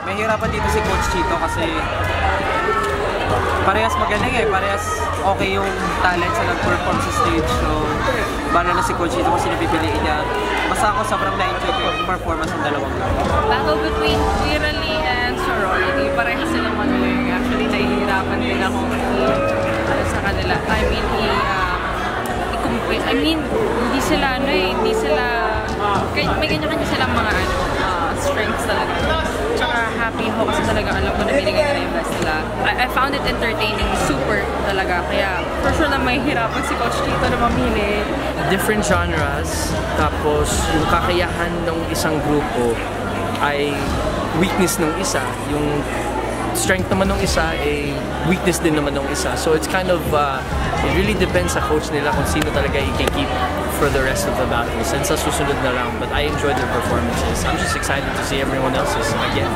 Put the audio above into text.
mahirapan dito si Coach Chito kasi parehas magaling eh, parehas okay yung talent sa nag-perform sa stage. So, bala na si Coach Chito kasi napipiliin niya. Basta ako sobrang na-enjoy ko yung performance ng dalawang guys. Battle between Quirally and Sorority, parehas silang magaling. Actually, nahihirapan din akong sa kanila. I mean, hindi sila may ganyan-kanya silang mga strengths talaga. Tsaka happy ako kasi talaga alam ko na binigay nila yung best nila. I found it entertaining, super talaga. Kaya for sure na may hirapan si Coach Chito na mamili. Different genres, tapos yung kakayahan ng isang grupo ay weakness ng isa, yung strength naman ng isa ay weakness din naman ng isa. So it's kind of, it really depends sa coach nila kung sino talaga i-keep for the rest of the battles and sa susunod na round. But I enjoyed their performances. I'm just excited to see everyone else's again.